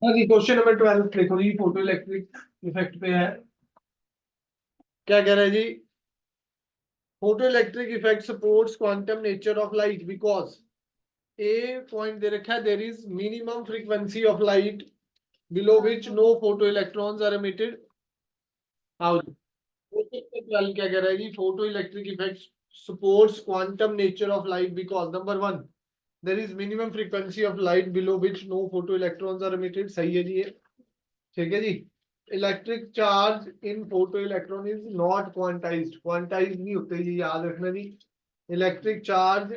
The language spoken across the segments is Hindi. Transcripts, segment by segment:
हाँ जी, क्वेश्चन नंबर 12 देखो जी, फोटो इलेक्ट्रिक इफेक्ट पे है। क्या कह रहा है जी? Photo electric effect supports quantum nature of light because a point दे रखा है, there is minimum frequency of light below which no photo electrons are emitted. How जी? क्वेश्चन क्या कह रहा है जी? Photo electric effect supports quantum nature of light because number 1 there is minimum frequency of light below which no photo electrons are emitted. सही है जी ये, ठीक है जी। Electric charge in photo electron is not quantised, quantise नहीं होते जी, याद रखना जी। इलेक्ट्रिक चार्ज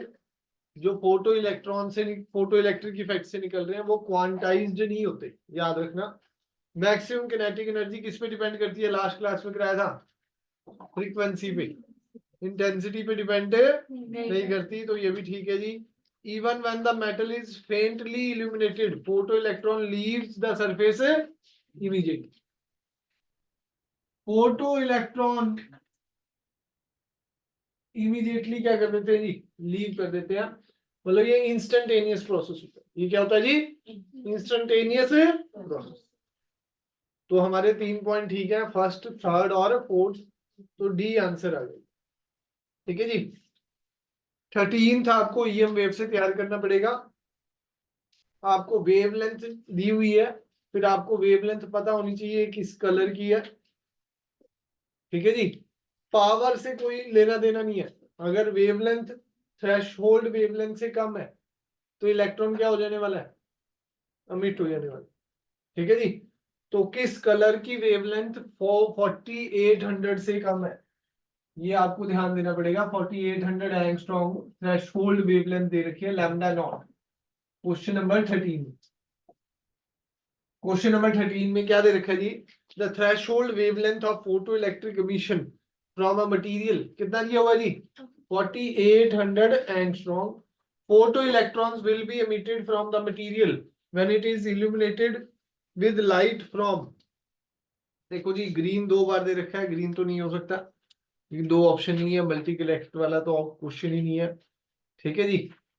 जो फोटो इलेक्ट्रॉन से फोटो इलेक्ट्रिक इफेक्ट से निकल रहे हैं वो क्वांटाइज्ड नहीं होते, याद रखना। मैक्सिमम किनेटिक एनर्जी किस पे डिपेंड करती है? लास्ट क्लास में कराया था, फ्रीक्वेंसी पे। इंटेंसिटी पे डिपेंड नहीं करती, तो ये भी ठीक है जी। Even when the metal is faintly illuminated photo electron leaves the surface immediately. Photo electron immediately क्या कर देते हैं जी? लीव कर देते हैं। मतलब ये इंस्टेंटेनियस प्रोसेस होता है। ये क्या होता है जी? Instantaneous process. तो हमारे 3 पॉइंट ठीक है, फर्स्ट, थर्ड और फोर्थ। तो डी आंसर आ गया, ठीक है जी। 13 था, आपको ईएम वेव से तैयार करना पड़ेगा। आपको वेवलेंथ दी हुई है, फिर आपको वेवलेंथ पता होनी चाहिए किस कलर की है, ठीक है जी। पावर से कोई लेना देना नहीं है। अगर वेवलेंथ थ्रेशोल्ड वेवलेंथ से कम है तो इलेक्ट्रॉन क्या हो जाने वाला है? अमिट हो जाने वाला, ठीक है जी। तो किस कलर की वेवलेंथ 4800 से कम है, ये आपको ध्यान देना पड़ेगा। 4800 एंगस्ट्रॉम थ्रेशोल्ड वेवलेंथ दे रखी है, lambda naught. Question number 13, question number 13 में क्या दे रखा है जी? The threshold wavelength of photo electric emission from a material कितना दिया हुआ जी? 4800 angstrom. Photo electrons will be emitted from the material when it is illuminated with light from। देखो जी, ग्रीन 2 बार दे रखा है, ग्रीन तो नहीं हो सकता, दो ऑप्शन नहीं है, मल्टी कलेक्ट वाला तो क्वेश्चन ही नहीं है, ठीक है जी।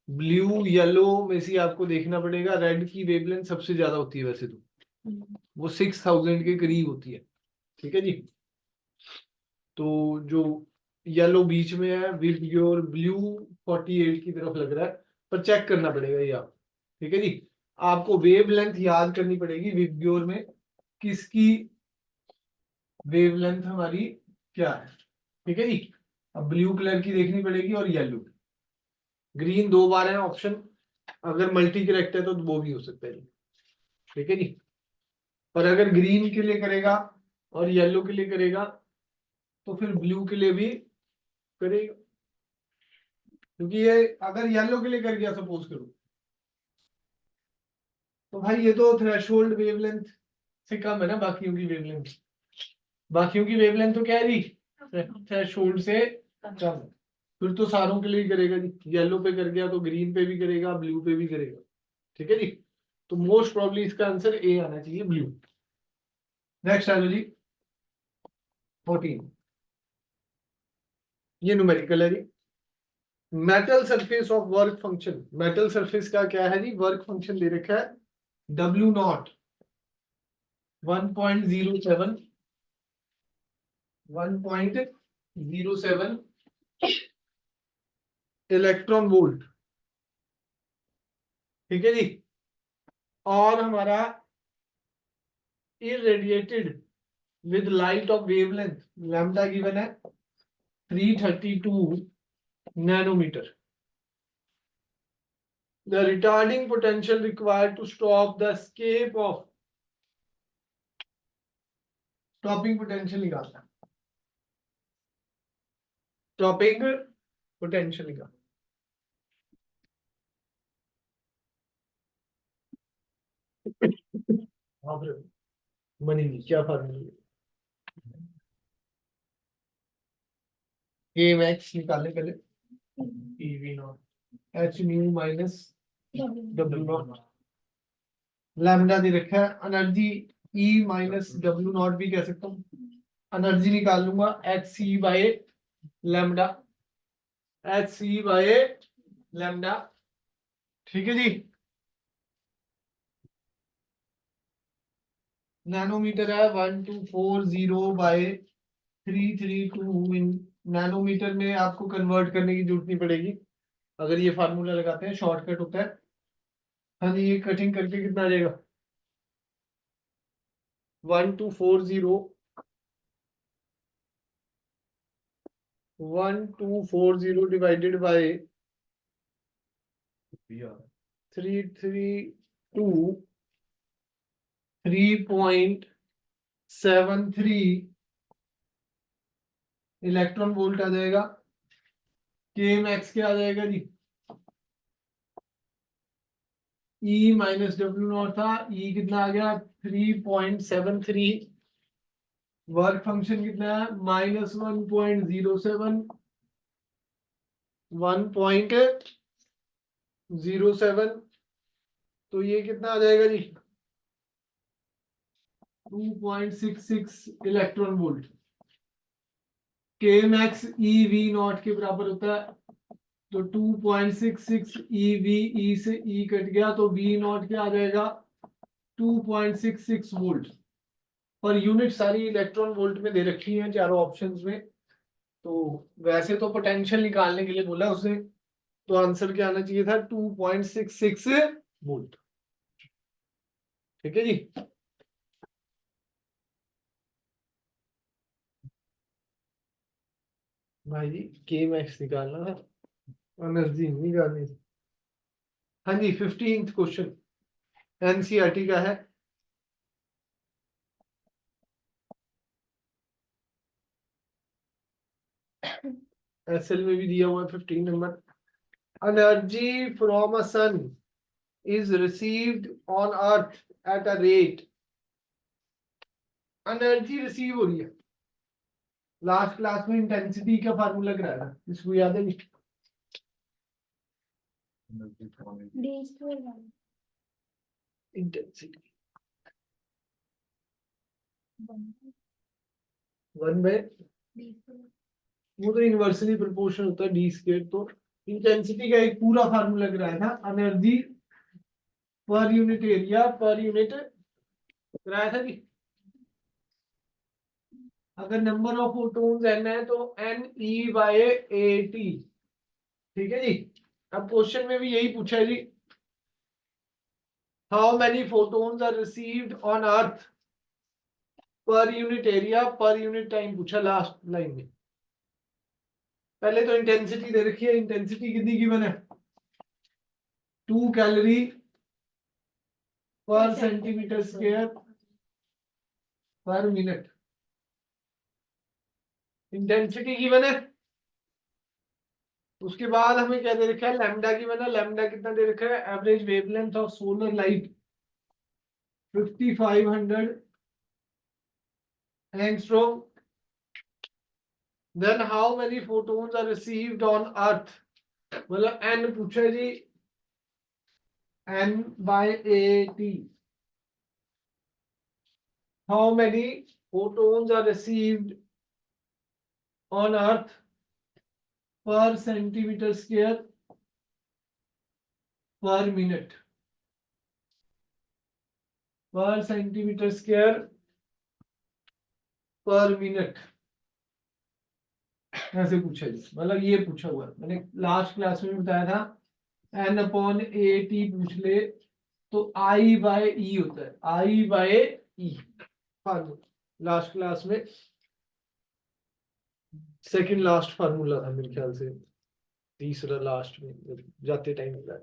ब्लू येलो में से आपको देखना पड़ेगा। रेड की वेवलेंथ सबसे ज्यादा होती है वैसे तो, वो 6000 के करीब होती है, ठीक है जी। तो जो येलो बीच में है विद योर ब्लू 48 की तरफ लग रहा है, पर चेक करना पड़ेगा ये आप, ठीक है जी। आपको वेवलेंथ याद करनी पड़ेगी विद योर में, किसकी वेवलेंथ हमारी क्या है, ठीक है जी। अब ब्लू कलर की देखनी पड़ेगी और येलो। ग्रीन 2 बार है ऑप्शन, अगर मल्टी करेक्ट है तो वो भी हो सकता है जी, ठीक है जी। पर अगर ग्रीन के लिए करेगा और येलो के लिए करेगा तो फिर ब्लू के लिए भी करेगा, क्योंकि ये अगर येलो के लिए कर गया सपोज करो, तो भाई ये तो थ्रेशोल्ड वेवलेंथ से कम है ना बाकियों की वेवलेंथ। बाकियों की वेवलेंथ तो क्या है जी? थ्रेशोल्ड से कम है। फिर तो सारों के लिए ही करेगा जी, येलो पे कर गया तो ग्रीन पे भी करेगा, ब्लू पे भी करेगा, ठीक है जी। तो मोस्ट प्रोबेबली इसका आंसर ए आना चाहिए, ब्लू। नेक्स्ट आ जाओ जी, 14। ये न्यूमेरिकल है जी। Metal surface of work function, metal surface का क्या है जी? वर्क फंक्शन दे रखा है W नॉट 1.07 1.07 इलेक्ट्रॉन वोल्ट, ठीक है जी। और हमारा irradiated with light of wavelength lambda given है 332 nanometer। The retarding potential required to stop the escape of, stopping potential निकालना, stopping potential निकालना। मनी नहीं, क्या फॉर्मूला? के मैक्स निकालने पहले, eV naught h mu minus W naught. Lambda दे रखा है, energy E minus W naught भी कह सकता हूँ। एनर्जी निकाल लूंगा h c by lambda, h c by lambda, ठीक है जी। नैनोमीटर है 1240/332 इन नैनोमीटर में आपको कन्वर्ट करने की जरूरत नहीं पड़ेगी अगर ये फार्मूला लगाते हैं, शॉर्टकट होता है। हाँ जी, ये कटिंग करके कितना आ जाएगा? 1240 डिवाइडेड बाय 332 3.73 इलेक्ट्रॉन वोल्ट आ जाएगा। के मैक्स क्या आ जाएगा जी? ई माइनस डब्ल्यू नॉट था, ई कितना आ गया? 3.73। वर्क फंक्शन कितना है? -1.07, 1.07। तो ये कितना आ जाएगा जी? 2.66 इलेक्ट्रॉन वोल्ट। के मैक्स ई वी नॉट के बराबर होता है, तो 2.66 ईवी, ई से ई कट गया तो वी नॉट क्या आ जाएगा? 2.66 वोल्ट पर यूनिट। सारी इलेक्ट्रॉन वोल्ट में दे रखी है चारों ऑप्शंस में। तो वैसे तो पोटेंशियल निकालने के लिए बोला उसने, तो आंसर क्या आना चाहिए था? 2.66 वोल्ट। ठीक है जी। भाई जी के मैक्स निकालना है, एनर्जी नहीं निकालनी। हाँ जी, 15th क्वेश्चन एनसीईआरटी का है। एसएल में भी दिया हुआ है 15 number. Energy from a sun is received on earth at a rate। Energy receive हो रही है। लास्ट क्लास में इंटेंसिटी का फार्मूला कराया था, इसको याद है? इंटेंसिटी 1/, वो तो इनवर्सली प्रोपोर्शनल होता है डी स्क्वायर। तो इंटेंसिटी का एक पूरा फार्मूला कराया था, एनर्जी पर यूनिट एरिया पर यूनिट कराया था जी। अगर नंबर ऑफ फोटोन्स n है तो NE/AT। ठीक है जी। अब क्वेश्चन में भी यही पूछा है जी, how many photons are received on earth per unit area per unit time पूछा लास्ट लाइन में। पहले तो इंटेंसिटी दे रखी है, इंटेंसिटी कितनी गिवन है? 2 कैलोरी पर centimetre square per minute. Intensity given है। उसके बाद हमें क्या दे रखा है? लैम्डा गिवन है। लैम्डा कितना दे रखा है? Average wavelength of solar light 5500 angstrom. Then how many photons are received on earth, मतलब n पूछा है जी, N/AT। How many photons are received on earth per centimetre square per minute. Per centimetre square per minute ऐसे पूछा जी, मतलब ये पूछा हुआ है। मैंने लास्ट क्लास में बताया था N/AT पूछ ले तो I/E होता है, I/E फार्मूला। लास्ट क्लास में सेकंड लास्ट फार्मूला था मेरे ख्याल से, तीसरा लास्ट में जाते टाइम मिला है।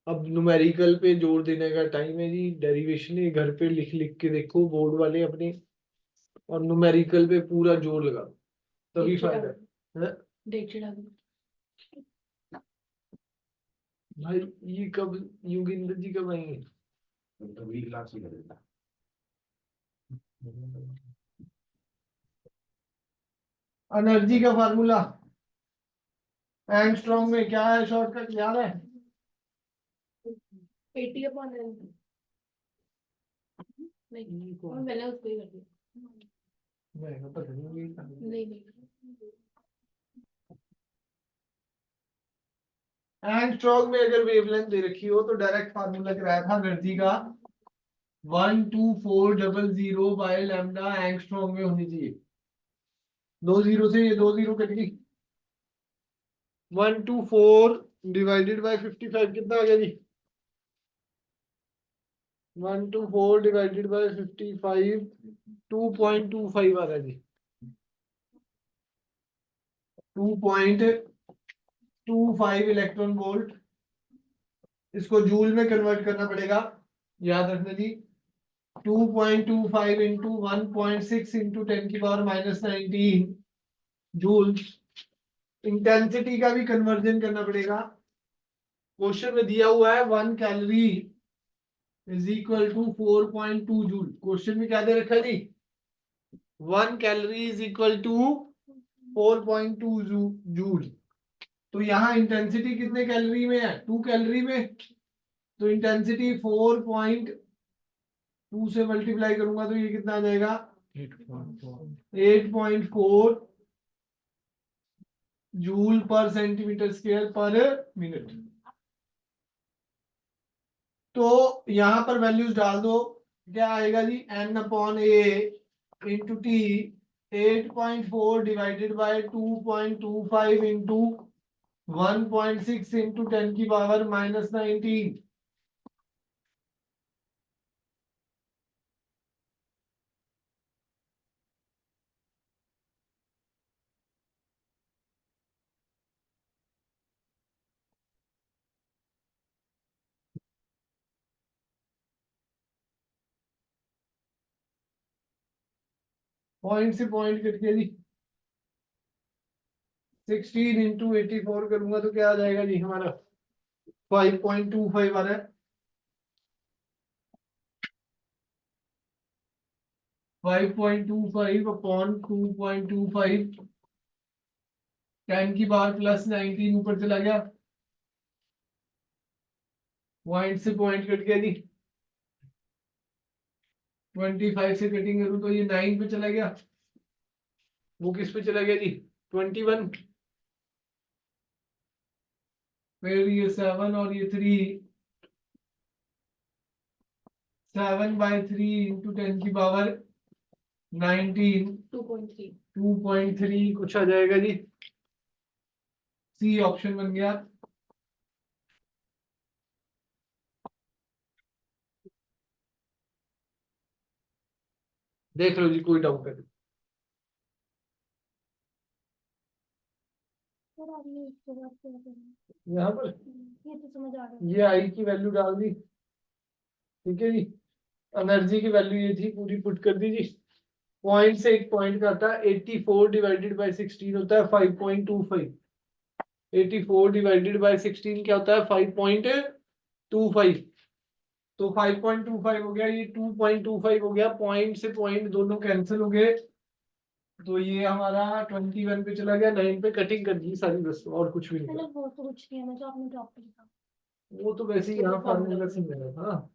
अब न्यूमेरिकल पे जोर देने का टाइम है जी। डेरिवेशन ये घर पे लिख लिख के देखो बोर्ड वाले अपने, और न्यूमेरिकल पे पूरा जोर लगा, तभी फायदा है। भाई ये कब योगेंद्र जी कब आएंगे? एनर्जी का फार्मूला एंगस्ट्रॉम में क्या है? शॉर्टकट याद है? 80/N। नहीं, मैंने उसको ही कर दिया। मैं पता नहीं। नहीं नहीं एंगस्ट्रॉम में अगर वेवलेंथ दे रखी हो तो डायरेक्ट फार्मूला कराया था एनर्जी का 12400 बाय लैम्डा एंगस्ट्रॉम में होनी चाहिए। 2 जीरो से ये 2 जीरो कट गई। 124 डिवाइडेड बाय 55 कितना आ गया जी? 124 डिवाइडेड बाय 55 2.25 आ रहा है जी। 2.25 इलेक्ट्रॉन वोल्ट। इसको जूल में कन्वर्ट करना पड़ेगा, याद रखना जी। 2.25 इंटू 1.6 इंटू 10⁻⁻19 जूल। इंटेंसिटी का भी कन्वर्जन करना पड़ेगा। क्वेश्चन में दिया हुआ है 1 calorie is equal to 4.2 joule. Question में क्या दे रखा है जी? 1 calorie is equal to 4.2 joule. तो यहाँ इंटेंसिटी कितने कैलोरी में है? 2 कैलोरी में। तो इंटेंसिटी 4.2 से मल्टीप्लाई करूंगा तो ये कितना आ जाएगा? 8.4 जूल पर सेंटीमीटर स्क्वायर पर मिनट। तो यहां पर वैल्यूज डाल दो, क्या आएगा जी? n/a into T 8.4 divided by 2.25 into 1.6 into 10⁻⁻19। Point से पॉइंट कट गया जी। 16 इंटू 84 करूंगा तो क्या आ जाएगा जी हमारा? 5.25 आ रहा है। 5.25 अपॉन 2.25 10⁻⁻19 ऊपर चला गया। पॉइंट से पॉइंट कट गया जी। 25 से कटिंग करूं तो ये 9 पे चला गया। वो किस पे चला गया जी? 21। फिर ये 7 और ये 3। 7/3 इंटू 10⁻19 2.3 2.3 कुछ आ जाएगा जी। सी ऑप्शन बन गया। देख लो जी, कोई डाउट है? सर आपने इसके बाद क्या करना? यहाँ पर ये तो समझ आ रहा है। ये आई की वैल्यू डाल दी, ठीक है जी। एनर्जी की वैल्यू ये थी, पूरी पुट कर दी जी। पॉइंट से एक पॉइंट का आता है 84 डिवाइडेड बाय 16 होता है 5.25। 84 डिवाइडेड बाय 16 क्या होता है? 5.25। तो 5.25 हो गया, ये 2.25 हो गया। पॉइंट से पॉइंट दोनों कैंसिल हो गए, तो ये हमारा 21 पे चला गया। 9 पे कटिंग कर दी सारी, बस और कुछ भी नहीं मैंने था। वो तो कुछ नहीं है, मैं जो आपने ड्रॉप किया था। वो तो वैसे ही यहाँ फार्मूला से मिला था।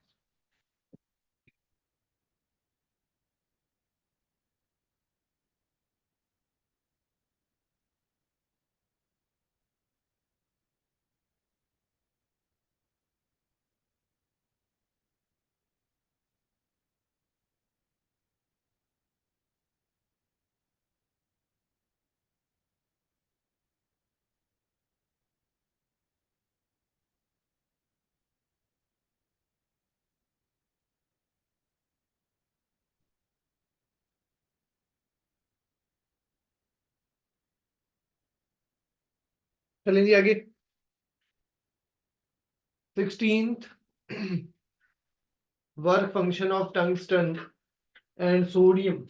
चलें जी आगे। 16th work function of tungsten and sodium.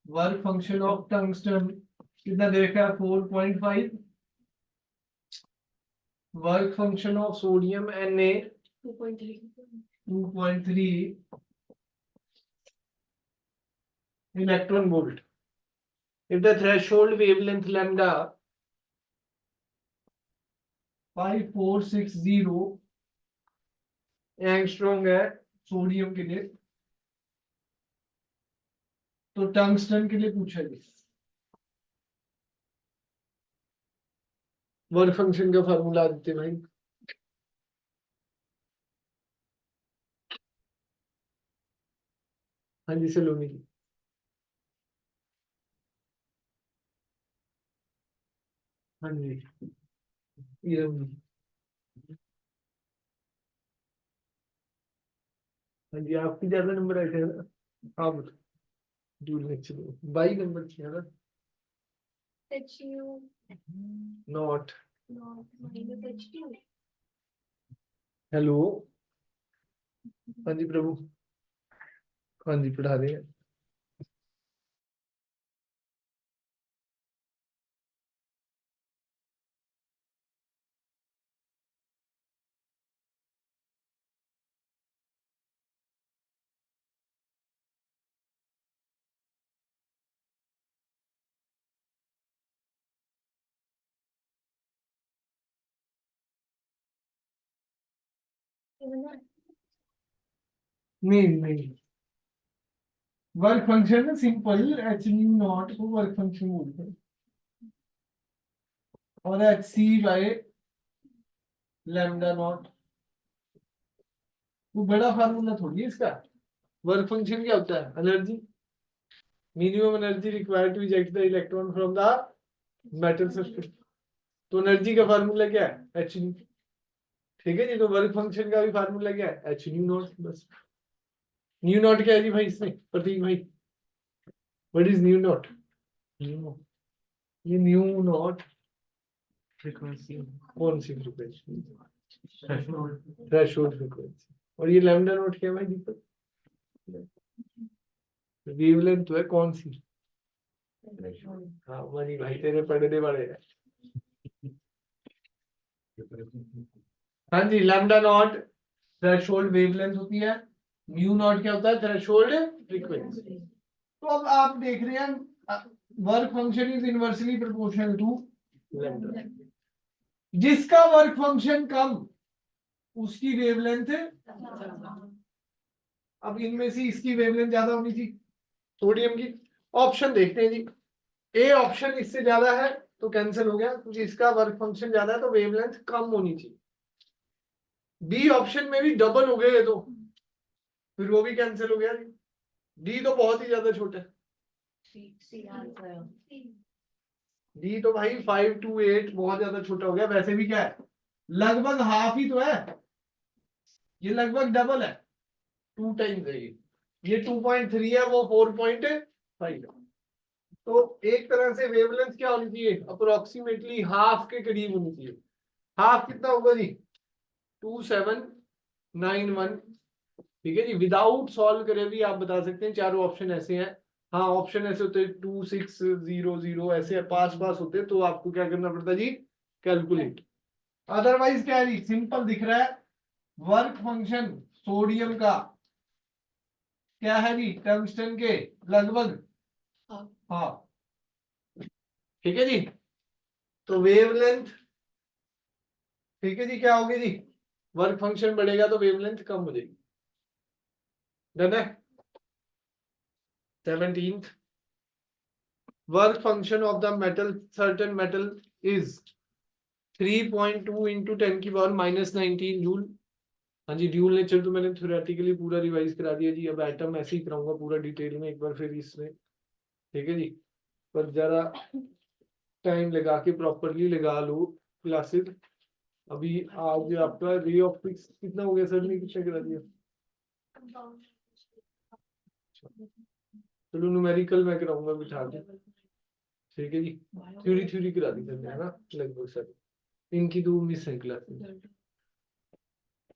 Work function of tungsten कितना दे रखा है? 4.5। Work function of sodium Na 2.3 2.3 electron volt. If the threshold wavelength lambda 5460 angstrom है सोडियम के लिए, तो टंगस्टन के लिए पूछा गया। वर्क फंक्शन का फार्मूला देते भाई। हाँ जी सलोनी जी। हाँ जी ये हाँ जी आपकी ज्यादा नंबर आए थे ना। हाँ बता दूर में चलो 22 नंबर किया ना। HU not. not minus HU. Hello. हाँ जी प्रभु। हाँ जी पढ़ा रहे हैं। नहीं नहीं वर्क फंक्शन है सिंपल एच न्यू नॉट को वर्क फंक्शन बोलते हैं और h c by lambda naught वो बड़ा फार्मूला थोड़ी है इसका। वर्क फंक्शन क्या होता है energy minimum energy required to eject the electron from the metal substance. तो एनर्जी का फार्मूला क्या है एच न्यू। ठीक है जी तो वर्क फंक्शन का भी फार्मूला क्या है एच न्यू नॉट बस। न्यू नॉट क्या है जी भाई इसमें प्रतीक भाई व्हाट इज न्यू नॉट। ये न्यू नॉट फ्रीक्वेंसी कौन सी फ्रीक्वेंसी थ्रेशोल्ड फ्रीक्वेंसी और ये लैम्डा नॉट क्या है भाई दीपक वेवलेंथ तो है कौन सी। हाँ मनी भाई तेरे पढ़ने वाले हैं। हाँ जी लैम्डा नॉट थ्रेशोल्ड वेवलेंथ होती है। म्यू नॉट क्या होता है थ्रेशोल्ड फ्रीक्वेंसी। तो अब आप देख रहे हैं work function is inversely proportional to lambda. जिसका वर्क फंक्शन कम उसकी वेवलेंथ। अब इनमें से इसकी वेवलेंथ ज्यादा होनी थी सोडियम की। ऑप्शन देखते हैं जी। ए ऑप्शन इससे ज्यादा है तो कैंसिल हो गया क्योंकि इसका वर्क फंक्शन ज्यादा है तो वेवलेंथ कम होनी चाहिए। बी ऑप्शन में भी डबल हो गए ये तो फिर वो भी कैंसिल हो गया। डी तो बहुत ही ज्यादा छोटा है। डी तो भाई 5 to 8 बहुत ज्यादा छोटा हो गया वैसे भी क्या है लगभग हाफ ही तो है। ये लगभग डबल है 2 टाइम्स है ये 2.3 है वो 4.5 है। तो एक तरह से वेवलेंथ क्या होनी चाहिए अप्रोक्सीमेटली हाफ के करीब होनी चाहिए। हाफ कितना होगा जी 2791। ठीक है जी विदाउट सॉल्व करे भी आप बता सकते हैं चारों ऑप्शन ऐसे हैं। हाँ ऑप्शन ऐसे होते हैं 2600 ऐसे पास पास होते हैं तो आपको क्या करना पड़ता है जी कैलकुलेट। अदरवाइज क्या है जी सिंपल दिख रहा है वर्क फंक्शन सोडियम का क्या है जी टंगस्टन के लगभग हाँ। ठीक है जी तो वेवलेंथ ठीक है जी क्या होगी जी वर्क फंक्शन बढ़ेगा तो वेवलेंथ कम हो जाएगी। डन है। 17th work function of the metal certain metal is 3.2 into 10⁻⁻19 joule. हाँ जी ड्यूल नेचर तो मैंने थ्योरेटिकली पूरा रिवाइज करा दिया जी अब एटम ऐसे ही कराऊंगा पूरा डिटेल में एक बार फिर इसमें। ठीक है जी पर जरा टाइम लगा के प्रॉपरली लगा लो क्लासेस। अभी आज आपका रे ऑप्टिक्स कितना हो गया सर ने कितना करा दिया। चलो न्यूमेरिकल मैं कराऊंगा बिठा के। ठीक है जी थ्योरी थ्योरी करा दी सर है ना लगभग सर इनकी दो मिस है क्लास में।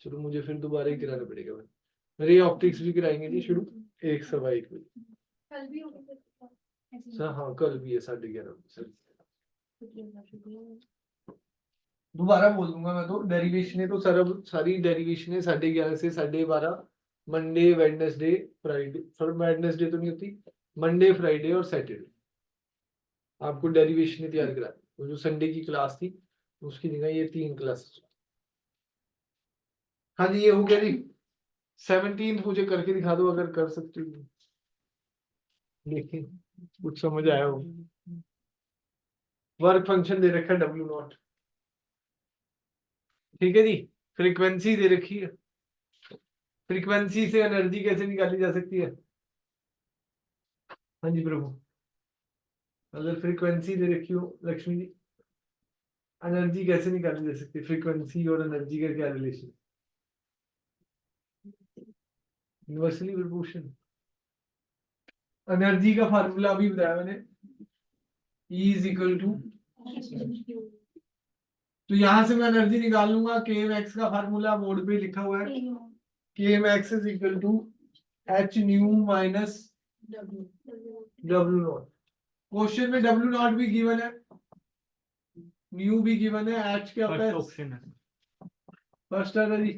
चलो मुझे फिर दोबारा ही कराना पड़ेगा भाई रे ऑप्टिक्स भी कराएंगे जी शुरू 1 सवा 1 बजे। सर हाँ कल भी है 11:30 सर। दोबारा बोल दूंगा मैं तो डेरिवेशन तो सर अब सारी डेरिवेशन 11:30 से 12:30 Monday Wednesday Friday sir Wednesday तो नहीं होती मंडे फ्राइडे और सैटरडे आपको डेरिवेशन तैयार करा वो जो संडे की क्लास थी उसकी जगह ये 3 क्लासेस। हाँ जी ये हो गया जी 17th मुझे करके दिखा दो अगर कर सकती हो। देखिए कुछ समझ आया हो। वर्क फंक्शन दे रखा है W0 ठीक है जी, फ्रीक्वेंसी दे रखी है, फ्रीक्वेंसी से एनर्जी कैसे निकाली जा सकती है? हाँ जी प्रभु, अगर फ्रीक्वेंसी दे रखी हो लक्ष्मी जी, एनर्जी कैसे निकाली जा सकती है? फ्रीक्वेंसी और एनर्जी का क्या रिलेशन? Universally proportion. एनर्जी का फार्मूला अभी बताया मैंने, E इज इक्वल टू, तो यहां से मैं एनर्जी निकाल लूंगा, के एम एक्स का फार्मूला बोर्ड पे लिखा हुआ है, K M X is equal to h nu minus W naught. Question में डब्ल्यू नॉट भी गिवन है, न्यू भी गिवन है, एच क्या होता है? ऑप्शन है। फर्स्ट है जी,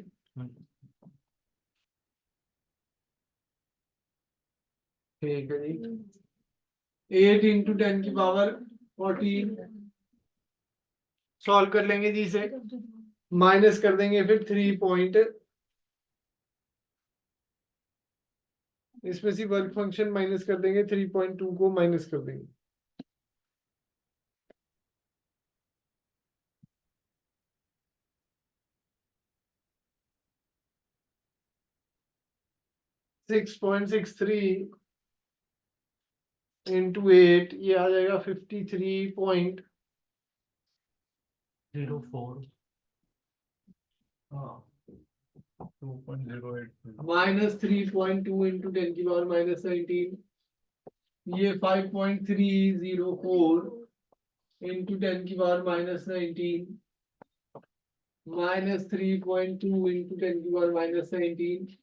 ठीक है जी, 8 इंटू 10 की पावर 14, सॉल्व कर लेंगे जी इसे, माइनस कर देंगे फिर 3 पॉइंट, इसमें से वर्क फंक्शन माइनस कर देंगे, 3.2 को माइनस कर देंगे, six point six three into 8, ये आ जाएगा 53.04। 2.08 माइनस 3.2 इंटू 10 की पावर माइनस 19, ये 5.304 इंटू 10 की पावर माइनस 19, माइनस 3.2 इंटू 10 की पावर माइनस 19,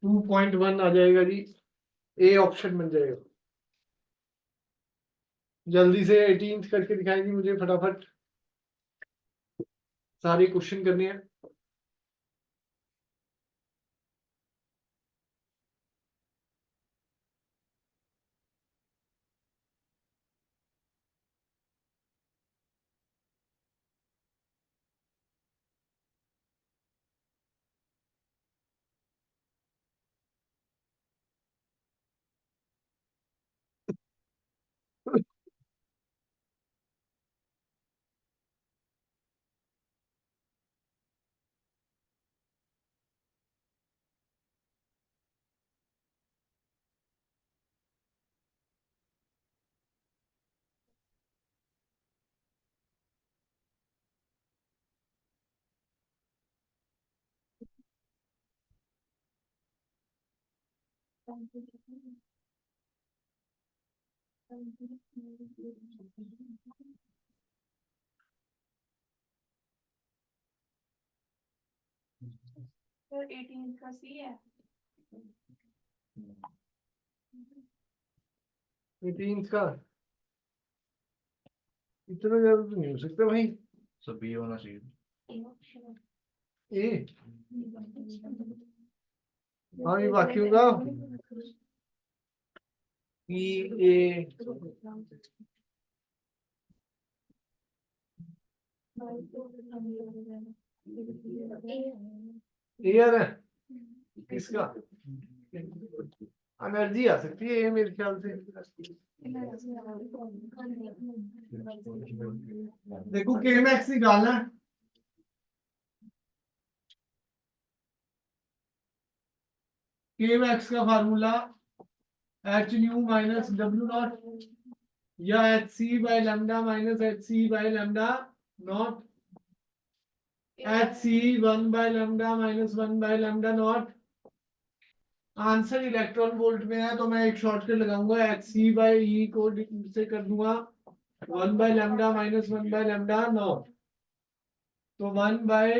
2.1 आ जाएगा जी, ए ऑप्शन बन जाएगा। जल्दी से 18th करके दिखाएंगे मुझे फटाफट, सारे क्वेश्चन करने हैं। सर 18 का सी है। 18th का इतना ज्यादा तो नहीं हो सकता भाई, सब ये होना चाहिए। ए हाँ ये बाकी होगा, पी ए यार है किसका? एनर्जी आ सकती है ये मेरे ख्याल से। देखो के मैक्स निकालना है, के मैक्स का formula h nu minus W naught, या h c by lambda minus h c by lambda naught, h c 1 by lambda minus 1 by lambda naught. Answer electron volt में है तो मैं एक शॉर्टकट लगाऊंगा, एच सी बाय ई को से कर दूंगा 1 by lambda minus 1 by lambda not, तो 1 बाय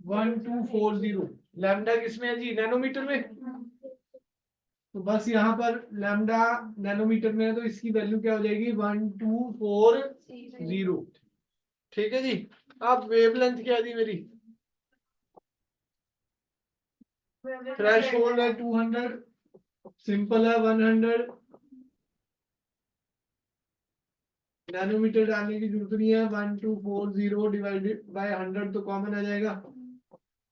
1240, लैम्डा किसमें है जी? नैनोमीटर में, तो बस यहाँ पर लैम्डा नैनोमीटर में है तो इसकी वैल्यू क्या हो जाएगी? 1240। ठीक है जी, अब वेवलेंथ क्या दी मेरी? थ्रेशोल्ड है 200, सिंपल है 100, नैनोमीटर डालने की जरूरत नहीं है, 1240 डिवाइडेड बाय 100 तो कॉमन आ जाएगा,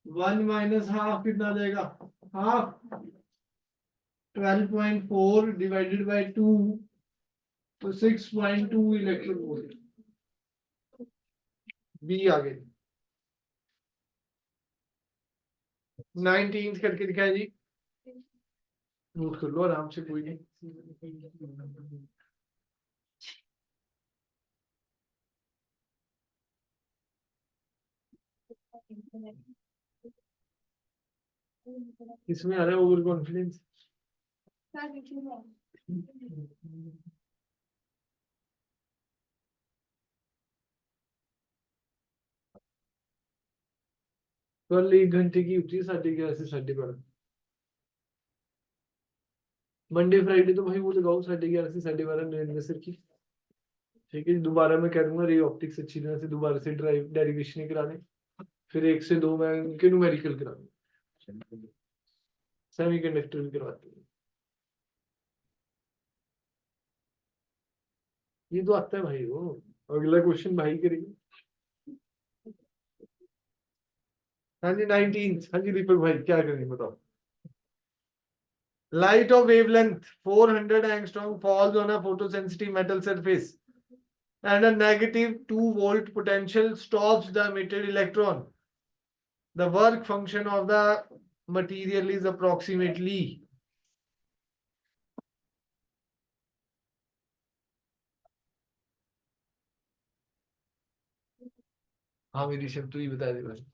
1 माइनस हाफ कितना आ जाएगा? हाफ, 12.4 डिवाइडेड बाय 2 तो 6.2 इलेक्ट्रॉन वोल्ट, बी आ गए। 19 करके दिखाया जी, नोट कर लो आराम से, कोई नहीं। इसमें आ रहा है ओवर कॉन्फिडेंस। कल 1 घंटे की होती है 11:30 से 12:30। मंडे फ्राइडे तो भाई वो लगाओ 11:30 से 12:30 नरेंद्र सर की। ठीक है, दोबारा मैं कह दूंगा रे ऑप्टिक्स अच्छी तरह से दोबारा से ड्राइव डेरिवेशन कराने, फिर 1 से 2 मैं उनके न्यूमेरिकल कराऊंगा, सेमीकंडक्टर भी करवाते हैं। ये तो आता है भाई, वो अगला क्वेश्चन भाई करेंगे। हाँ जी 19। हाँ जी दीपक भाई क्या करेंगे बताओ। Light of wavelength 400 angstrom falls on a photosensitive metal surface and a negative 2 volt potential stops the emitted electron. The work function of the material is approximately. हाँ मेरी शब्द तू ही बता दे भाई।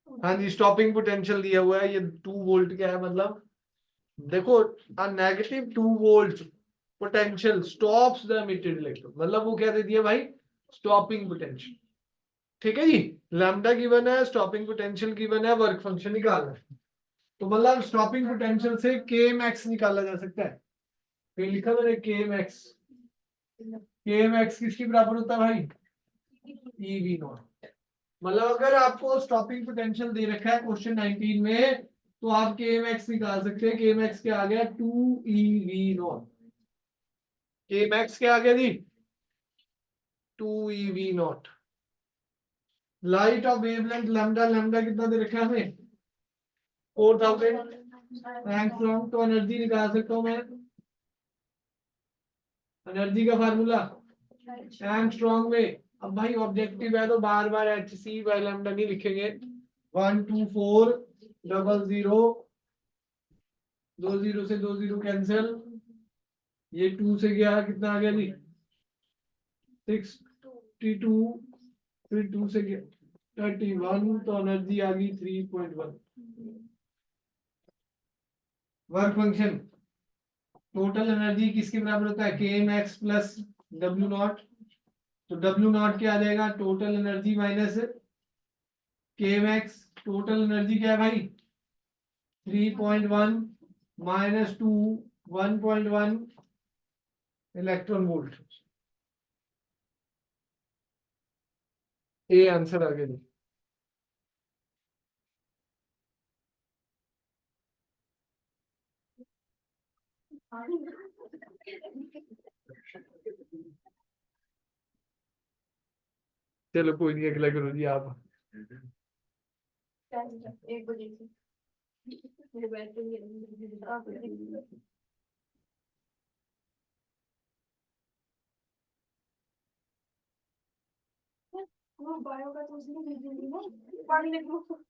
हाँ जी स्टॉपिंग पोटेंशियल दिया हुआ है, ये 2 वोल्ट क्या है मतलब, देखो a negative 2 volt potential stops the emitted electron, मतलब वो क्या दे दिया भाई, स्टॉपिंग पोटेंशियल। ठीक है जी, लैम्डा गिवन है, स्टॉपिंग पोटेंशियल गिवन है, वर्क फंक्शन निकालना है। तो मतलब स्टॉपिंग पोटेंशियल से के मैक्स निकाला जा सकता है। फिर लिखा मैंने के मैक्स, के मैक्स किसके बराबर होता है भाई, ई वी नॉट। मतलब अगर आपको स्टॉपिंग पोटेंशियल दे रखा है क्वेश्चन 19 में, तो आप के मैक्स निकाल सकते हैं। के मैक्स क्या आ गया, 2 EV0। के मैक्स क्या आ गया जी, 2 EV0। Light of wavelength lambda, lambda कितना दे रखा है हमें, 4000 एंगस्ट्रॉम। तो एनर्जी निकाल सकता हूं मैं, एनर्जी का फार्मूला एंगस्ट्रॉम में। अब भाई ऑब्जेक्टिव है तो बार बार एच सी बाय लैम्डा नहीं लिखेंगे। 12400, 20 से 20 कैंसिल, ये 2 से गया कितना आ गया जी 62, फिर 2 से गया 31, तो एनर्जी आ गई 3.1। वर्क फंक्शन टोटल एनर्जी किसके बराबर होता है, K max plus W naught. तो डब्ल्यू नॉट क्या आ जाएगा, total energy minus K max. Total energy क्या है भाई, 3.1 minus 2, 1.1 electron volt. A answer आ गया जी। चलो कोई नहीं, अगला करो जी आप। 1 बजे से मेरे बैठ वो बायो का तो उसने भेज दिया ना, पढ़ने को।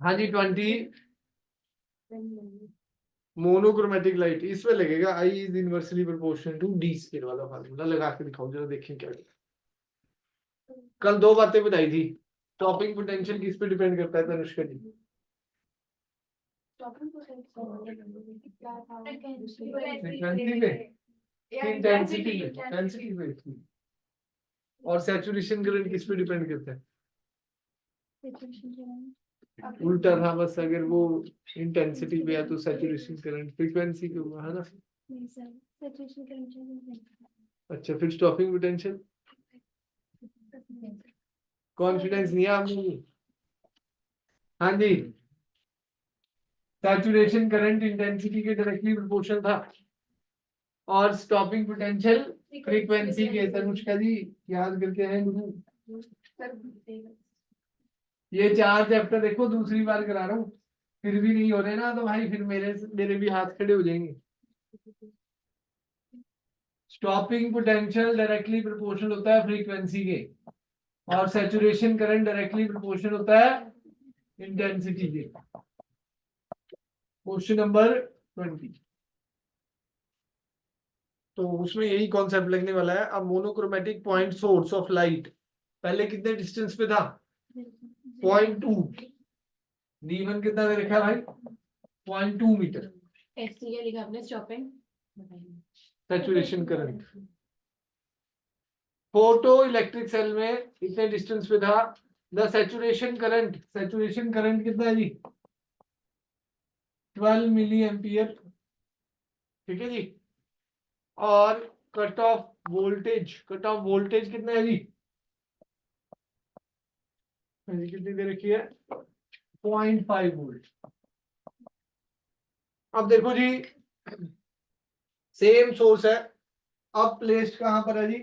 हाँ जी 20। मोनोक्रोमेटिक लाइट इसमें लगेगा, I is inversely proportional to d square वाला फार्मूला लगा के दिखाओ जरा, देखें क्या है। कल 2 बातें बताई थी, स्टॉपिंग पोटेंशियल किस पे डिपेंड करता है तनुष्का जी, फ्रीक्वेंसी पे, इंटेंसिटी पे, इंटेंसिटी पे। और सैचुरेशन करंट किस पे डिपेंड करता है, उल्टा था बस, अगर वो इंटेंसिटी पे या तो सैचुरेशन करंट फ्रीक्वेंसी पे हुआ है ना। अच्छा, फिर स्टॉपिंग पोटेंशियल, कॉन्फिडेंस नहीं है आप में? हाँ जी, सैचुरेशन करंट इंटेंसिटी के डायरेक्टली प्रोपोर्शनल था, और स्टॉपिंग पोटेंशियल फ्रीक्वेंसी के। तनुष्का जी याद करके हैं गुरु, ये 4 चैप्टर देखो दूसरी बार करा रहा हूँ, फिर भी नहीं हो रहे ना, तो भाई फिर मेरे भी हाथ खड़े हो जाएंगे। स्टॉपिंग पोटेंशियल डायरेक्टली प्रोपोर्शनल होता है फ्रीक्वेंसी के, और सैचुरेशन करंट डायरेक्टली प्रोपोर्शनल होता है इंटेंसिटी के। क्वेश्चन नंबर 20, तो उसमें यही कॉन्सेप्ट लगने वाला है। अब monochromatic point source of light पहले कितने डिस्टेंस पे था? 0.2। D1 कितना दे रखा है भाई? 0.2 मीटर। SC लिखा आपने stopping saturation current photo electric cell में इतने डिस्टेंस पे था। द सैचुरेशन करंट कितना है जी? 12 मिली एम्पियर, ठीक है जी। और कट ऑफ वोल्टेज कितना है जी? कितनी दे रखी है? 0.5 वोल्ट। अब देखो जी, सेम सोर्स है, अब प्लेस्ड कहां पर है जी?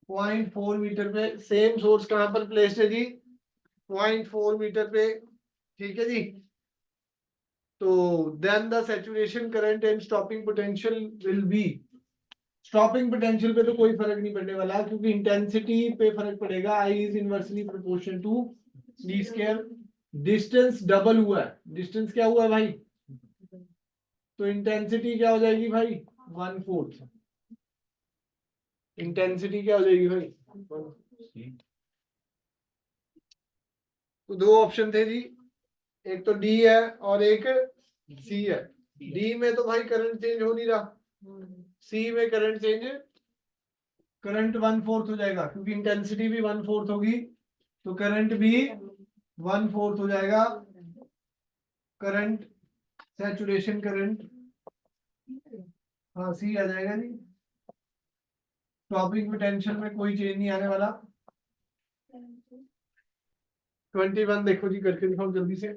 0.4 मीटर पे। सेम सोर्स कहां पर प्लेस्ड है जी? 0.4 मीटर पे, ठीक है जी। तो then the saturation current and stopping potential will be, stopping potential पे तो कोई फर्क नहीं पड़ने वाला, क्योंकि इंटेंसिटी पे फर्क पड़ेगा। I is inversely proportional to d square. Distance double हुआ है, डिस्टेंस क्या हुआ है भाई? तो इंटेंसिटी क्या हो जाएगी भाई? 1/4। इंटेंसिटी क्या हो जाएगी भाई? तो 2 ऑप्शन थे जी, एक तो डी है और एक सी है। डी में तो भाई करंट चेंज हो नहीं रहा, सी में करंट 1/4 हो जाएगा, क्योंकि इंटेंसिटी भी 1/4 होगी, तो करंट भी 1/4 हो जाएगा। करंट, सैचुरेशन करंट, हाँ सी आ जाएगा जी। स्टॉपिंग पोटेंशियल में कोई चेंज नहीं आने वाला। 21 देखो जी, करके दिखाओ जल्दी से।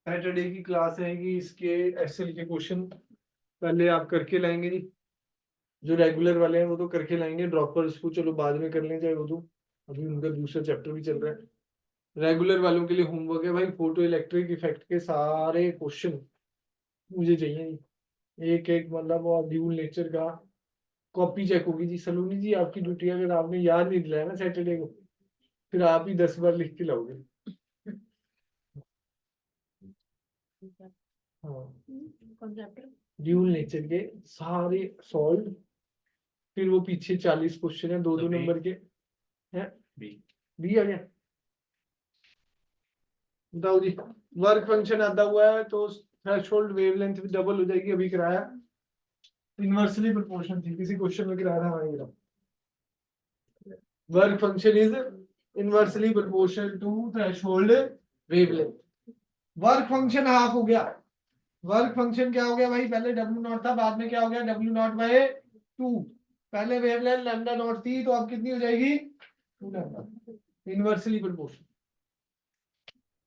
सैटरडे की क्लास रहेगी, इसके एक्सेल के क्वेश्चन पहले आप करके लाएंगे जी। जो रेगुलर वाले हैं वो तो करके लाएंगे, ड्रॉपर्स को चलो बाद में कर लें चाहे, वो तो अभी उनका दूसरा चैप्टर भी चल रहा है। रेगुलर वालों के लिए होमवर्क है भाई, फोटो इलेक्ट्रिक इफेक्ट के सारे क्वेश्चन मुझे चाहिए जी। एक एक मतलब, और ड्यूल नेचर का कॉपी चेक होगी जी। सलोनी जी आपकी ड्यूटी है, अगर आपने याद नहीं दिलाया ना सैटरडे को, फिर आप ही 10 बार लिख के लाओगे। हाँ, ड्यूल नेचर के सारे सॉल्व, फिर वो पीछे 40 क्वेश्चन है 2-2 नंबर के हैं। बी आ गया, बताओ जी। वर्क फंक्शन आता हुआ है तो थ्रेशोल्ड वेवलेंथ भी डबल हो जाएगी, अभी कराया। इनवर्सली प्रोपोर्शनल थी, किसी क्वेश्चन में कराया था हमारे। Work function is inversely proportional to threshold wavelength. Work function half हो गया। वर्क फंक्शन क्या हो गया भाई? पहले W0 था, बाद में क्या हो गया? W0/2। पहले वेवलेंथ लैम्डा नॉट थी, तो अब कितनी हो जाएगी? 2 लैम्डा। Inversely proportional.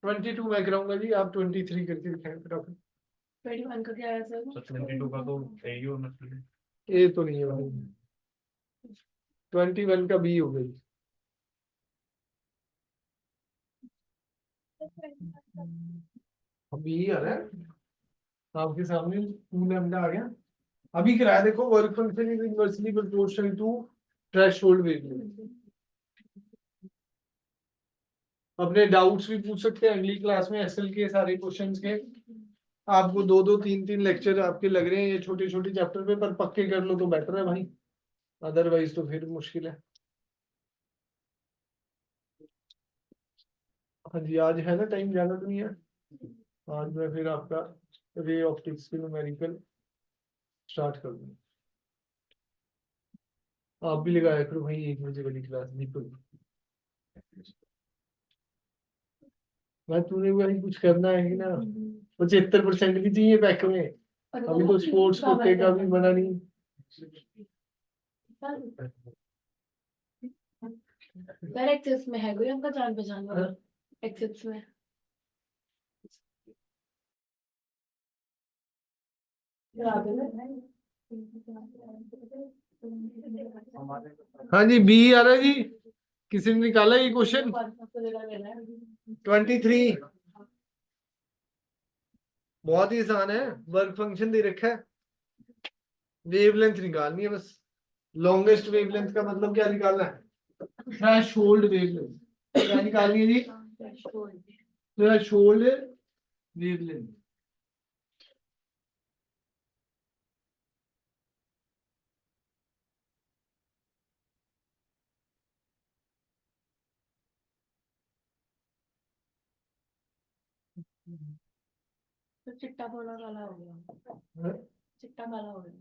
22 मैं कराऊंगा जी, आप 23 करके दिखाएं फटाफट। 21 का क्या है सर? 22 का तो ए ही होना चाहिए। ए तो नहीं है भाई, 21 का बी हो गई। अब बी आ रहा है आपके सामने, 2 लैम्डा आ गया। अभी कराया देखो, work function is inversely proportional to threshold wavelength. अपने डाउट्स भी पूछ सकते हैं अगली क्लास में, एसएल के सारे क्वेश्चंस के। आपको 2-2 3-3 लेक्चर आपके लग रहे हैं ये छोटे छोटे चैप्टर पे, पर पक्के कर लो तो बेटर है भाई, अदरवाइज तो फिर मुश्किल है। हाँ जी, आज है ना टाइम, ज्यादा तो नहीं है। आज मैं फिर आपका रे ऑप्टिक्स के न्यूमेरिकल स्टार्ट कर दूँ। आप भी लगाया करो भाई 1 बजे वाली क्लास दीपक। मैं तूने वही कुछ करना है कि ना, 75% भी चाहिए बैक में। अभी तो स्पोर्ट्स कोटे का भी बना नहीं। यार एक्सेस में है कोई आपका जान पहचान वाला? एक्सेस में हाँ जी, बी आ रहा है जी। किसी ने निकाला ये क्वेश्चन 23। बहुत ही आसान है, वर्क फंक्शन दे रखा है, वेवलेंथ निकालनी है बस। लॉन्गेस्ट वेवलेंथ का मतलब क्या निकालना है? Threshold wavelength. क्या निकालनी है जी? Threshold wavelength. तो चिट्टा बोला काला हो गया, चिट्टा काला हो गया।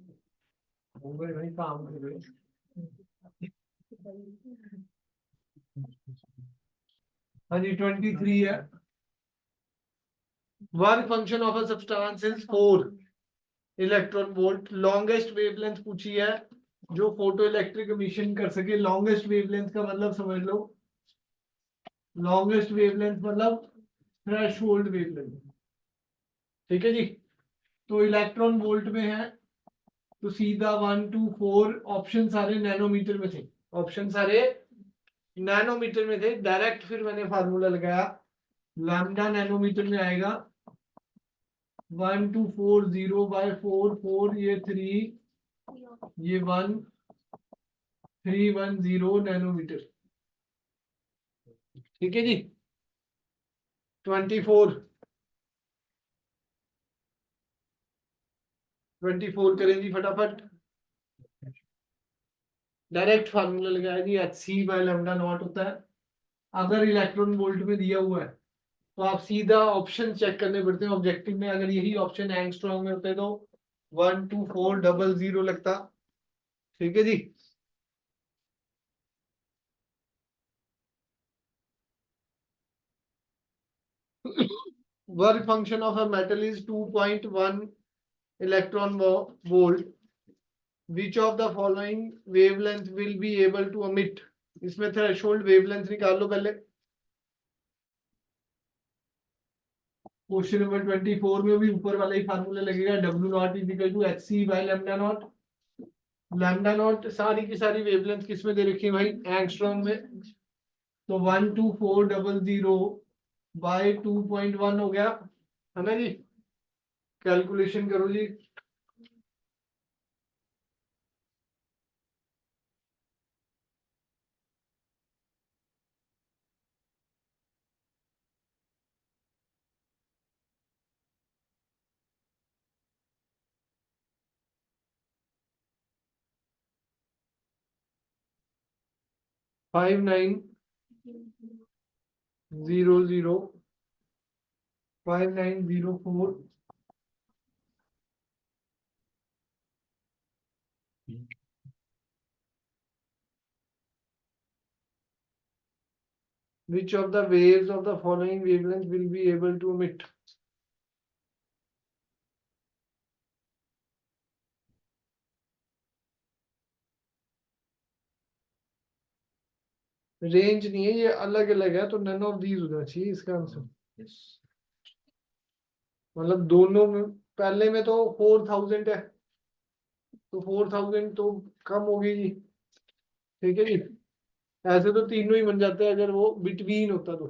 भाई काम कर रहे हाँ जी, 23 है। Work function of a substance is 4 electron volt. Longest wavelength पूछी है जो फोटो इलेक्ट्रिक एमिशन कर सके। लॉन्गेस्ट वेवलेंथ का मतलब समझ लो, लॉन्गेस्ट वेवलेंथ मतलब थ्रेशोल्ड वेवलेंथ। ठीक है जी। तो इलेक्ट्रॉन वोल्ट में है, तो सीधा 1 2 4 ऑप्शन सारे नैनोमीटर में थे। ऑप्शन सारे नैनोमीटर में थे। डायरेक्ट फिर मैंने फार्मूला लगाया, लैम्डा नैनोमीटर में आएगा 1240/4 ये 3 ये 1310 नैनोमीटर। ठीक है जी। 24 करें जी फटाफट। डायरेक्ट फार्मूला लगाया जी, Hc/λ0 होता है। अगर इलेक्ट्रॉन वोल्ट में दिया हुआ है तो आप सीधा ऑप्शन चेक करने पड़ते हैं ऑब्जेक्टिव में। अगर यही ऑप्शन एंगस्ट्रॉम में होते तो 12400 लगता। ठीक है जी। Work function of a metal is 2.1 electron volt. Which of the following wavelength will be able to emit. इसमें थ्रेशोल्ड वेवलेंथ निकाल लो पहले। क्वेश्चन नंबर 24 में भी ऊपर वाला ही फार्मूला लगेगा, W0 equal to Hc/λ0। Lambda naught सारी की सारी वेवलेंथ किस में दे रखी है भाई? एंगस्ट्रॉम में। तो 12400/2.1 हो गया, है ना जी। कैलकुलेशन करो जी। Five nine 5904। Which of the waves of the following wavelength will be able to emit? Range नहीं है ये, अलग अलग है, तो नन ऑफ दीज होना चाहिए इसका आंसर। मतलब दोनों में, पहले में तो 4000 है, तो 4000 तो कम होगी जी। ठीक है जी। ऐसे तो तीनों ही बन जाते हैं अगर वो बिटवीन होता तो।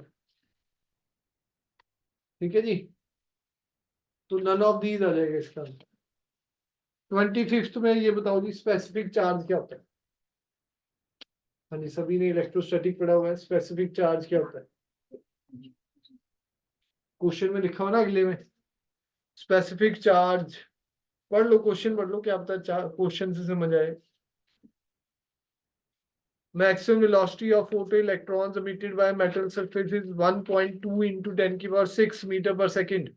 ठीक है जी। तो नन ऑफ दीज आ जाएगा इसका। 25th में ये बताओ जी, स्पेसिफिक चार्ज क्या होता है? हाँ जी, सभी ने इलेक्ट्रोस्टैटिक पढ़ा हुआ है। स्पेसिफिक चार्ज क्या होता है? क्वेश्चन में लिखा हुआ ना अगले में, स्पेसिफिक चार्ज। पढ़ लो क्वेश्चन, पढ़ लो, क्या पता क्वेश्चन से समझ आए। Maximum velocity of photoelectrons emitted by metal surface is 1.2 into 10 की power 6 meter per second.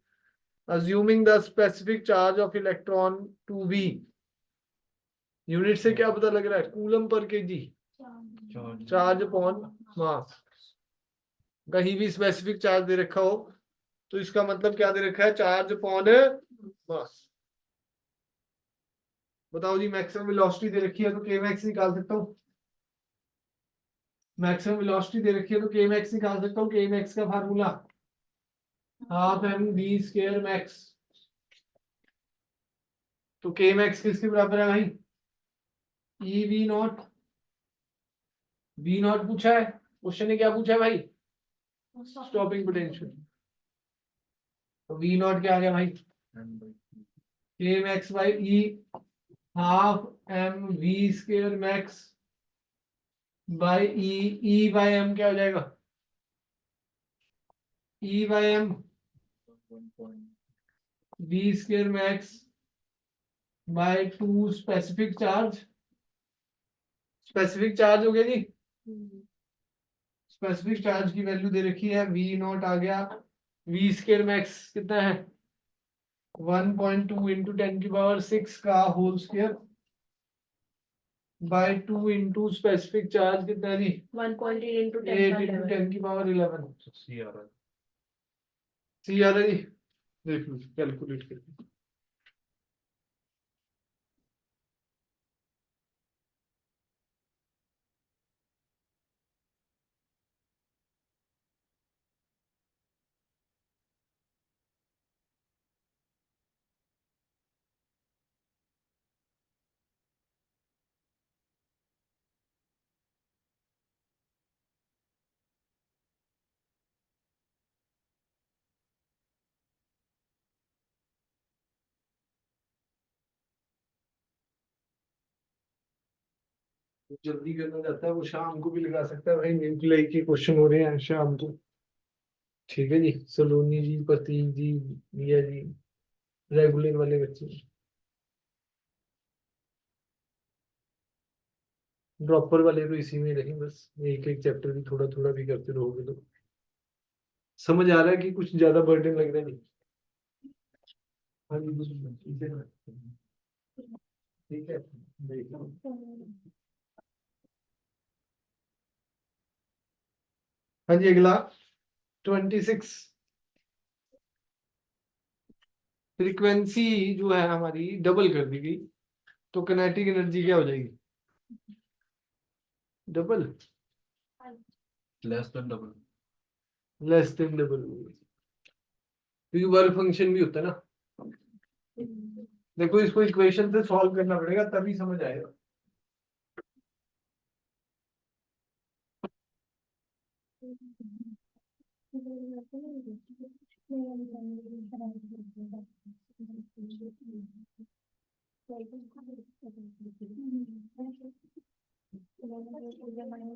Assuming the specific charge of electron to be. Unit से क्या पता लग रहा है? Coulomb per KG, charge upon mass. कहीं भी स्पेसिफिक चार्ज दे रखा हो तो इसका मतलब क्या दे रखा है? Charge upon mass. बताओ जी, मैक्सिमम वेलोसिटी दे रखी है तो के मैक्स निकाल सकता हूँ. मैक्सिमम वेलोसिटी दे रखी है तो के मैक्स निकाल सकता हूँ. के मैक्स का formula half m v square max. तो के मैक्स किसके बराबर है भाई? E V naught. V naught पूछा है क्वेश्चन ने, क्या पूछा है भाई? Stopping potential. तो वी नॉट क्या आ गया भाई? K max by e half m v square max by e by m क्या हो जाएगा? E by m v square max by 2 specific charge. Specific charge हो गया जी. स्पेसिफिक चार्ज की वैल्यू दे रखी है, वी नॉट आ गया. वी स्क्वायर मैक्स कितना है? 1.2 इंटू 10 की पावर 6 का whole square by 2 into specific charge कितना है जी? 1.8 into 10 8 का इंटू 11. 10 की पावर 11. सी आ रहा है। सी आ रहा है जी. देख लो कैलकुलेट करके. जल्दी करना चाहता है वो शाम को भी लगा सकता है भाई. न्यूक्लियाई के क्वेश्चन हो रहे हैं शाम को. ठीक है जी. सलोनी जी, प्रतीक जी, मिया जी, रेगुलर वाले बच्चे. ड्रॉपर वाले तो इसी में रहें बस. एक एक चैप्टर भी थोड़ा थोड़ा भी करते रहोगे तो समझ आ रहा है कि कुछ ज्यादा बर्डन लग रहा है. नहीं. हाँ जी ठीक है ना? ठीक है देखना. हाँ जी अगला 26. फ्रीक्वेंसी जो है हमारी डबल कर दी गई तो किनेटिक एनर्जी क्या हो जाएगी? Double. Less than double. Less than double. क्योंकि वर्क फंक्शन भी होता है ना. देखो इसको इक्वेशन से सॉल्व करना पड़ेगा तभी समझ आएगा.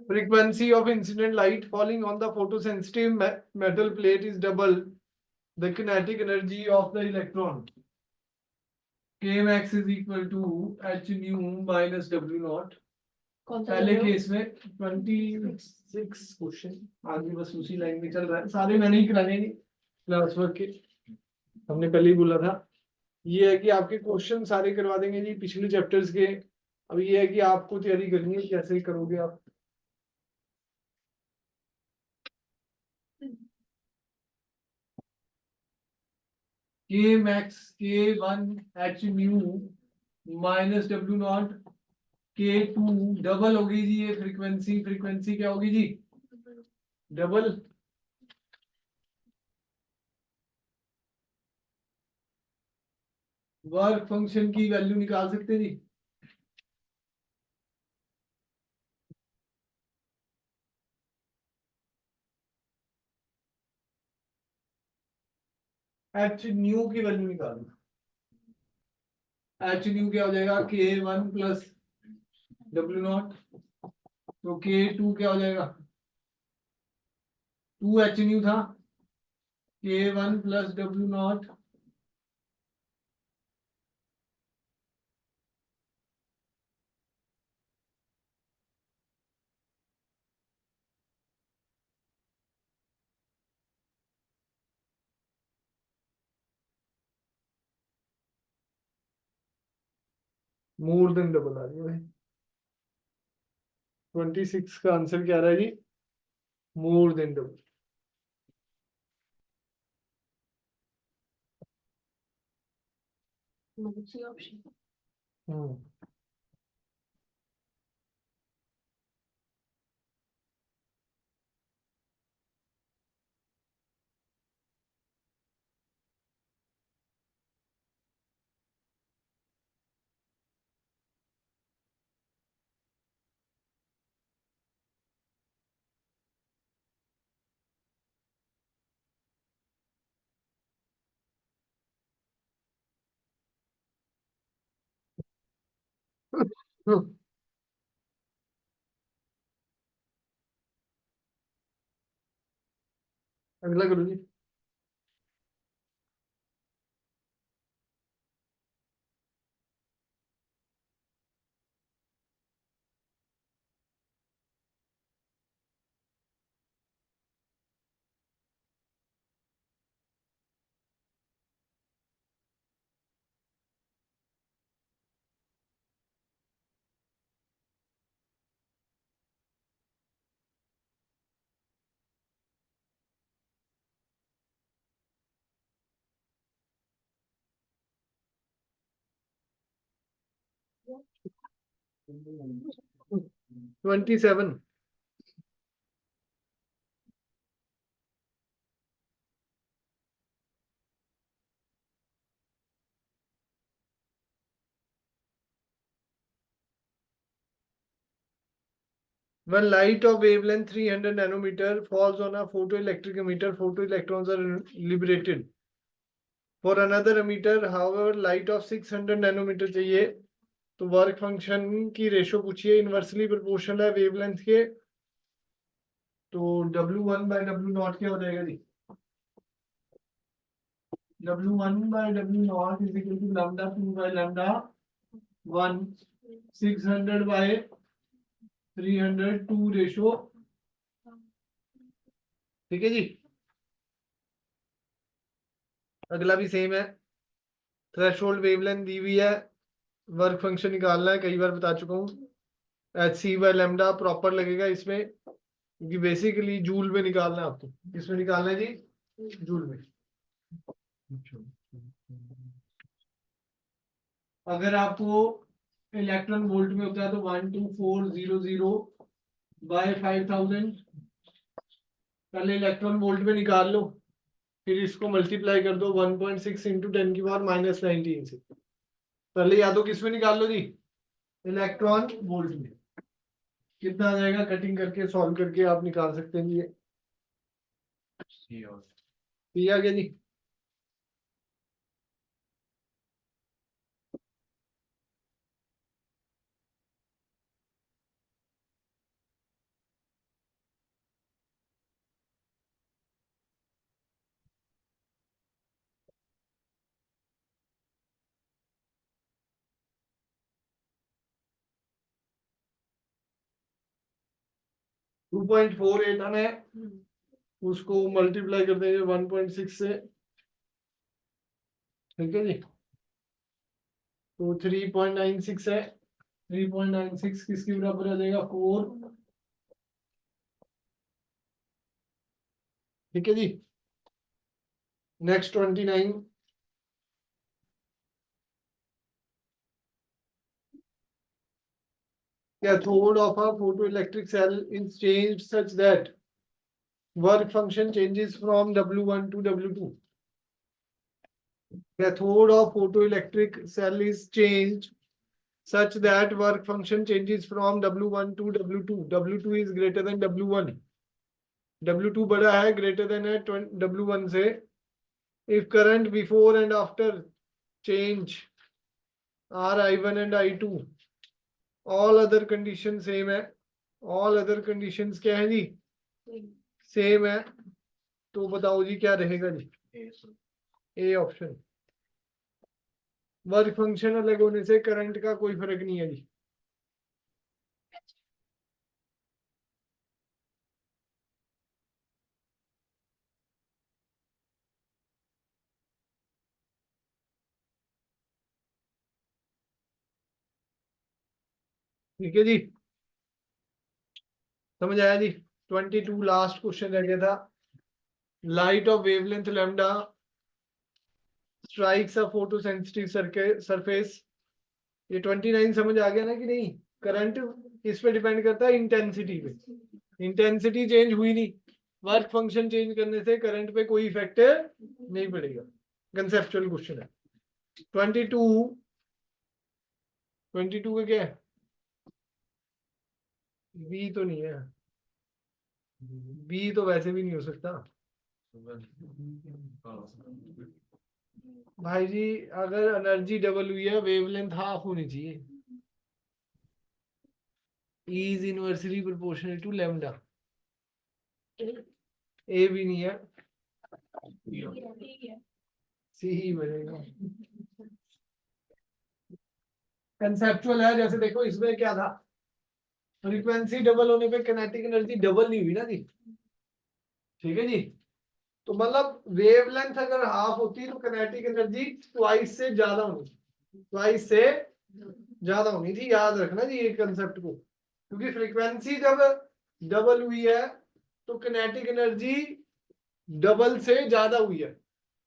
Frequency of incident light falling on the photosensitive metal plate is double the kinetic energy of the electron. K max is equal to h nu minus w naught. कौन सा पहले कर रहे हो? केस में 26 क्वेश्चन आगे बस उसी लाइन में चल रहा है. सारे मैंने ही कराने क्लास वर्क के. हमने पहले ही बोला था. ये है कि आपके क्वेश्चन सारे करवा देंगे जी पिछले चैप्टर्स के. अब ये है कि आपको तैयारी करनी है कैसे करोगे आप. के मैक्स के one H mu minus W not के टू डबल होगी जी. ये फ्रीक्वेंसी फ्रीक्वेंसी क्या होगी जी? डबल. वर्क फंक्शन की वैल्यू निकाल सकते हैं जी. एच न्यू की वैल्यू निकालो. एच न्यू क्या हो जाएगा? के वन प्लस डब्ल्यू नॉट. तो के टू क्या हो जाएगा? 2 एच न्यू था. K one plus W naught more than double आ रही है भाई। 26 का आंसर क्या आ रहा है जी? मोर देन डबल। मतलब सी ऑप्शन। हम्म। अगला करो जी। हम्म। 27। When light of wavelength 300 nanometer falls on a photoelectric emitter, photoelectrons are liberated. For another emitter, however, light of 600 nanometer चाहिए, तो वर्क फंक्शन की रेशो पूछिए, इनवर्सली प्रोपोर्शनल है वेवलेंथ के, तो W1 बाय W नॉट क्या हो जाएगा जी? W1 by W naught is equal to lambda 2 by lambda 1, 600 by 300 2 ratio. ठीक है जी। अगला भी सेम है, थ्रेशोल्ड वेवलेंथ दी हुई है, वर्क फंक्शन निकालना है, कई बार बता चुका हूँ। H c by lambda proper लगेगा इसमें, क्योंकि बेसिकली जूल में निकालना है आपको। किसमें निकालना है जी? जूल में। अगर आपको इलेक्ट्रॉन वोल्ट में होता है तो 12400 बाय 5000, पहले इलेक्ट्रॉन वोल्ट में निकाल लो, फिर इसको मल्टीप्लाई कर दो 1.6 इंटू 10⁻⁻19 से। पहले या तो किस में निकाल लो जी? इलेक्ट्रॉन वोल्ट में। कितना आ जाएगा? कटिंग करके सॉल्व करके आप निकाल सकते हैं ये। सी और ये आ गया जी। 2.48 आना है, उसको मल्टीप्लाई कर देंगे 1.6 से। ठीक है जी। तो 3.96 है, 3.96 किसके बराबर आ जाएगा? 4। ठीक है जी। Next 29। cathode of a photoelectric cell is changed such that work function changes from W1 to W2. Cathode of photoelectric cell is changed such that work function changes from W1 to W2. W2 is greater than W1. W2 बड़ा है, greater than है W1 से। If current before and after change are I1 and I2, all other condition same है। all other conditions क्या है जी? सेम है। तो बताओ जी क्या रहेगा जी? A option. वर्क फंक्शन अलग होने से करंट का कोई फर्क नहीं है जी। ठीक है जी, समझ आया जी। 22 लास्ट क्वेश्चन रह गया था। Light of wavelength lambda strikes a photo sensitive surface. ये 29 समझ आ गया ना कि नहीं। करंट किस पे डिपेंड करता है, इंटेंसिटी पे। इंटेंसिटी चेंज हुई नहीं, वर्क फंक्शन चेंज करने से करंट पे कोई इफेक्ट नहीं पड़ेगा। कंसेप्चुअल क्वेश्चन है। 22 का क्या है, बी तो नहीं है, बी तो वैसे भी नहीं हो सकता भाई जी। अगर एनर्जी डबल हुई है, वेवलेंथ हाफ होनी चाहिए। E is inversely proportional to lambda। ए भी नहीं है, सी ही बनेगा। कंसेप्चुअल है। जैसे देखो इसमें क्या था, फ्रीक्वेंसी डबल होने पे किनेटिक एनर्जी डबल नहीं हुई ना जी। ठीक है जी, तो मतलब वेवलेंथ अगर हाफ होती तो किनेटिक एनर्जी ट्वाइस से ज्यादा होनी, ट्वाइस से ज्यादा होनी थी। याद रखना जी ये कंसेप्ट को, क्योंकि फ्रीक्वेंसी जब डबल हुई है तो किनेटिक एनर्जी डबल से ज्यादा हुई है,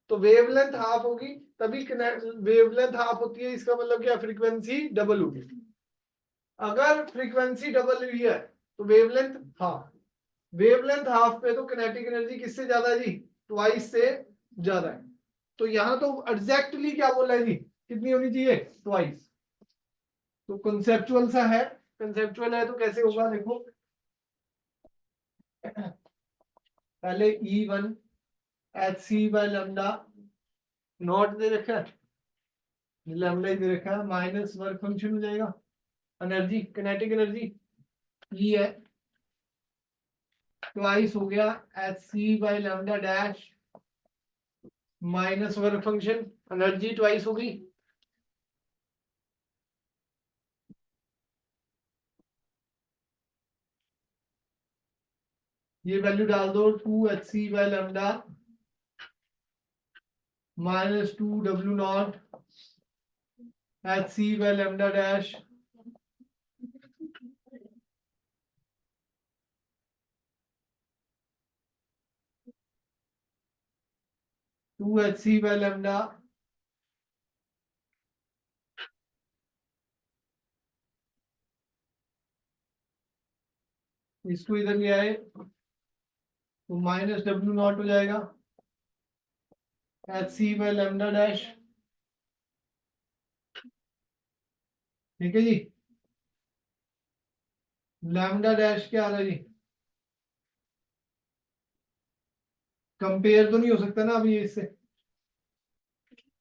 तो वेवलेंथ हाफ होगी। तभी वेवलेंथ हाफ होती है, इसका मतलब क्या, फ्रीक्वेंसी डबल होगी। अगर फ्रीक्वेंसी डबल हुई है तो वेवलेंथ हाफ, वेवलेंथ हाफ पे तो किनेटिक एनर्जी किससे ज्यादा है जी, ट्वाइस से ज्यादा है। तो यहां तो एग्जैक्टली क्या बोला है जी, कितनी होनी चाहिए, ट्वाइस। तो कंसेप्चुअल सा है, कंसेप्चुअल है तो कैसे होगा देखो। पहले E1 hc bye lambda not they रखा है, लैम्डा ही दे रखा है, माइनस वर्क फंक्शन हो जाएगा एनर्जी, किनेटिक एनर्जी ई है, ट्वाइस हो गया hc by lambda dash minus work function, energy twice हो गई। ये वैल्यू डाल दो, 2hc bye lambda minus 2w0 hc by lambda dash 2hc by lambda इसको इधर ले आए तो माइनस w0 हो जाएगा hc बाय लैम्डा डैश। ठीक है जी, लैम्डा डैश क्या आ रहा है जी, कंपेयर तो नहीं हो सकता ना अभी इससे।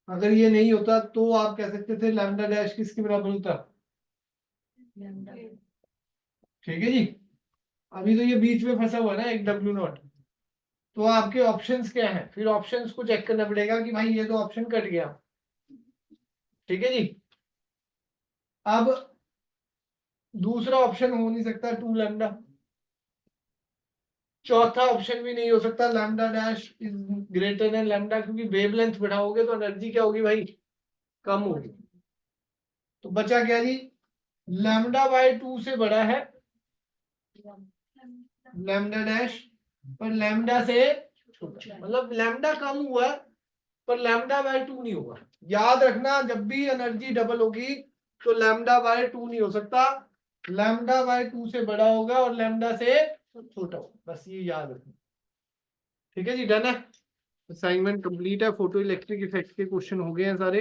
अगर ये नहीं होता तो आप कह सकते थे लैम्डा डैश किसके बराबर होता। ठीक है जी, अभी तो ये बीच में फंसा हुआ है ना एक w0। तो आपके ऑप्शंस क्या हैं, फिर ऑप्शंस को चेक करना पड़ेगा कि भाई ये तो ऑप्शन कट गया। ठीक है जी, अब दूसरा ऑप्शन हो नहीं सकता 2 लैम्डा, चौथा ऑप्शन भी नहीं हो सकता lambda dash is greater than lambda, क्योंकि वेवलेंथ बढ़ाओगे तो एनर्जी क्या होगी भाई, कम होगी। तो बचा क्या जी, लैम्डा बाय 2 से बड़ा है लैम्डा डैश, पर लैम्डा से छोटा, मतलब लैम्डा कम हुआ पर लैम्डा बाय 2 नहीं होगा। याद रखना जब भी एनर्जी डबल होगी तो लैम्डा बाय 2 नहीं हो सकता, लैम्डा बाय 2 से बड़ा होगा और लैम्डा से छोटा होगा, बस ये याद रखना। ठीक है जी, डन है, असाइनमेंट कंप्लीट है। फोटो इलेक्ट्रिक इफेक्ट के क्वेश्चन हो गए हैं सारे।